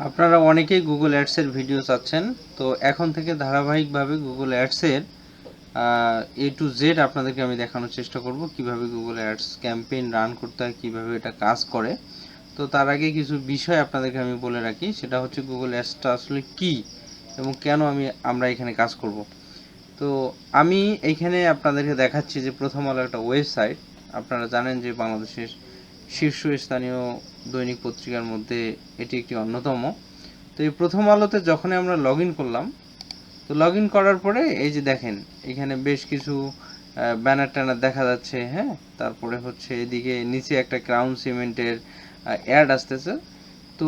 আপনারা অনেকেই Google অ্যাডসের video চাচ্ছেন। তো এখন থেকে ধারাবাহিকভাবে গুগল অ্যাডসের এ টু জেড আপনাদেরকে আমি দেখানোর চেষ্টা করব কিভাবে গুগল অ্যাডস ক্যাম্পেইন রান করতে হয়, কিভাবে এটা কাজ করে। তো তার আগে কিছু বিষয় আপনাদেরকে আমি বলে রাখি, সেটা হচ্ছে গুগল অ্যাডসটা আসলে কি এবং কেন আমরা এখানে কাজ করব। তো আমি এইখানে আপনাদেরকে দেখাচ্ছি যে প্রথম আলো একটা ওয়েবসাইট। আপনারা জানেন যে বাংলাদেশের শীর্ষস্থানীয় দৈনিক পত্রিকার মধ্যে এটি একটি অন্যতম। তো এই প্রথম আলোতে যখনই আমরা লগ ইন করলাম, তো লগ ইন করার পরে এই যে দেখেন এখানে বেশ কিছু ব্যানার ট্যানার দেখা যাচ্ছে। হ্যাঁ, তারপরে হচ্ছে এদিকে নিচে একটা ক্রাউন সিমেন্টের অ্যাড আসতেছে। তো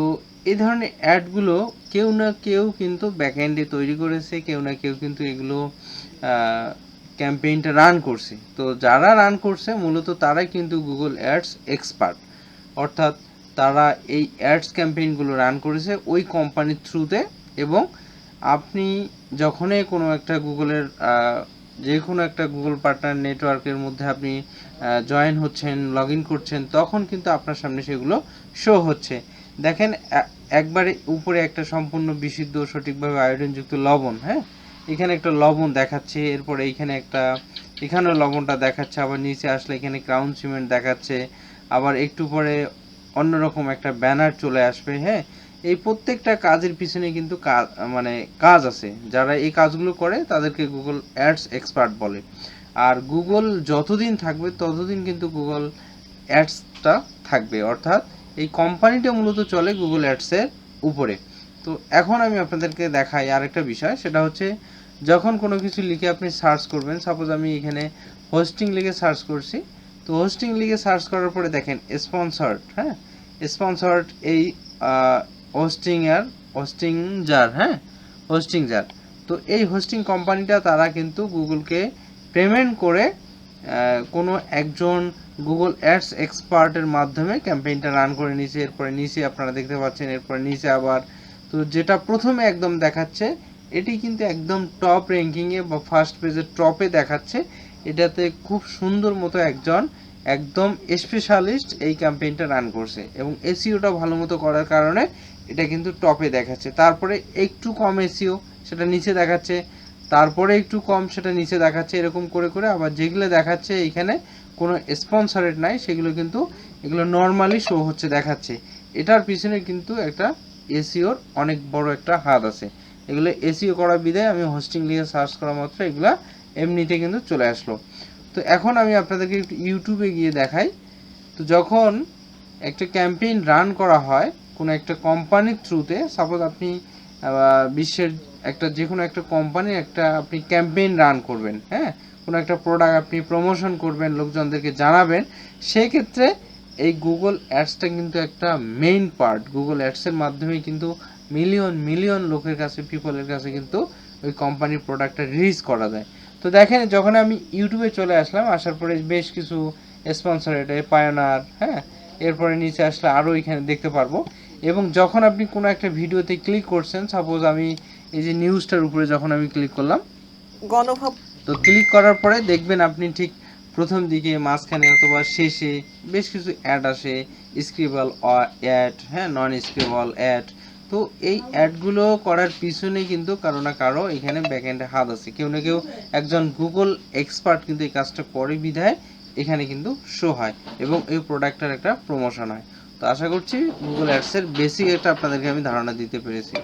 এই ধরনের অ্যাডগুলো কেউ না কেউ কিন্তু ব্যাকএন্ডে তৈরি করেছে, কেউ না কেউ কিন্তু এগুলো ক্যাম্পেইনটা রান করছে। তো যারা রান করছে মূলত তারাই কিন্তু গুগল অ্যাডস এক্সপার্ট, অর্থাৎ তারা এই অ্যাডস ক্যাম্পেইনগুলো রান করেছে ওই কোম্পানির থ্রুতে। এবং আপনি যখনই কোনো একটা গুগলের যে কোনো একটা গুগল পার্টনার নেটওয়ার্কের মধ্যে আপনি জয়েন হচ্ছেন, লগ ইন করছেন, তখন কিন্তু আপনার সামনে সেগুলো শো হচ্ছে। দেখেন একবারে উপরে একটা সম্পূর্ণ বিশুদ্ধ সঠিকভাবে আয়োডিনযুক্ত লবণ, হ্যাঁ, এখানে একটা লবণ দেখাচ্ছে, এরপরে এখানেও লবণটা দেখাচ্ছে, আবার নিচে আসলে এখানে ক্রাউন সিমেন্ট দেখাচ্ছে, আবার একটু পরে অন্যরকম একটা ব্যানার চলে আসবে। হ্যাঁ, এই প্রত্যেকটা কাজের পিছনে কিন্তু কাজ আছে। যারা এই কাজগুলো করে তাদেরকে গুগল অ্যাডস এক্সপার্ট বলে। আর গুগল যতদিন থাকবে ততদিন কিন্তু গুগল অ্যাডসটা থাকবে, অর্থাৎ এই কোম্পানিটা মূলত চলে গুগল অ্যাডসের উপরে। তো এখন আমি আপনাদেরকে দেখাই আরেকটা বিষয়, সেটা হচ্ছে যখন কোনো কিছু লিখে আপনি সার্চ করবেন, সাপোজ আমি এখানে হোস্টিং লিখে সার্চ করছি। তো হোস্টিং লিখে সার্চ করার পরে দেখেন স্পন্সর্ড, হ্যাঁ, স্পন্সর্ড এই হোস্টিং জার, হ্যাঁ, হোস্টিং জার। তো এই হোস্টিং কোম্পানিটা তারা কিন্তু গুগলকে পেমেন্ট করে কোনো একজন গুগল অ্যাডস এক্সপার্টের মাধ্যমে ক্যাম্পেইনটা রান করে নিয়েছে। এরপরে নিচে আপনারা দেখতে পাচ্ছেন, এরপরে নিচে আবার তো যেটা প্রথমে একদম দেখাচ্ছে এটি কিন্তু একদম টপ র্যাঙ্কিংয়ে বা ফার্স্ট পেজের টপে দেখাচ্ছে। এটাতে খুব সুন্দর মতো একদম স্পেশালিস্ট এই ক্যাম্পেইনটা রান করছে এবং এসইওটা ভালো মতো করার কারণে এটা কিন্তু টপে দেখাচ্ছে। তারপরে একটু কম এসইও সেটা নিচে দেখাচ্ছে, তারপরে একটু কম সেটা নিচে দেখাচ্ছে, এরকম করে করে আবার যেগুলো দেখাচ্ছে এখানে কোনো স্পন্সরেড নাই সেগুলো কিন্তু এগুলো নর্মালি শো হচ্ছে দেখাচ্ছে। এটার পিছনে কিন্তু একটা এসইওর অনেক বড় একটা হাত আছে। এগুলো এসইও করা বিধায় আমি হোস্টিং লিখে সার্চ করা মাত্র এগুলা এমনিতে কিন্তু চলে আসলো। তো এখন আমি আপনাদেরকে একটু ইউটিউবে গিয়ে দেখাই। তো যখন একটা ক্যাম্পেইন রান করা হয় কোনো একটা কোম্পানির থ্রুতে, সাপোজ আপনি বিশ্বের যে কোনো একটা কোম্পানির আপনি ক্যাম্পেইন রান করবেন, হ্যাঁ, কোনো একটা প্রোডাক্ট আপনি প্রমোশন করবেন, লোকজনদেরকে জানাবেন, সেক্ষেত্রে এই গুগল অ্যাডসটা কিন্তু একটা মেইন পার্ট। গুগল অ্যাডসের মাধ্যমে কিন্তু মিলিয়ন মিলিয়ন লোকের কাছে, পিপলের কাছে কিন্তু ওই কোম্পানির প্রোডাক্টটা রিলিজ করা যায়। তো দেখেন যখন আমি ইউটিউবে চলে আসলাম, আসার পরে বেশ কিছু স্পন্সরেড পায়োনার, হ্যাঁ, এরপরে নিচে আসলে আরও এখানে দেখতে পারবো। এবং যখন আপনি কোনো একটা ভিডিওতে ক্লিক করছেন, সাপোজ আমি এই যে নিউজটার উপরে যখন আমি ক্লিক করলাম, গণভাব, তো ক্লিক করার পরে দেখবেন আপনি ঠিক প্রথম দিকে, মাঝখানে অথবা শেষে বেশ কিছু অ্যাড আসে, স্ক্রিবল অ্যাড, হ্যাঁ, নন স্ক্রিবল অ্যাড। তো এই অ্যাডগুলো করার পিছনে কিন্তু কারো না কারো এখানে ব্যাকএন্ডে হাত আছে, কেউ না কেউ একজন গুগল এক্সপার্ট কিন্তু এই কাজটা করে বিধায় এখানে কিন্তু শো হয় এবং এই প্রোডাক্টের একটা প্রমোশন হয়। তো আশা করছি গুগল অ্যাডসের বেসিক একটা আপনাদেরকে আমি ধারণা দিতে পেরেছি।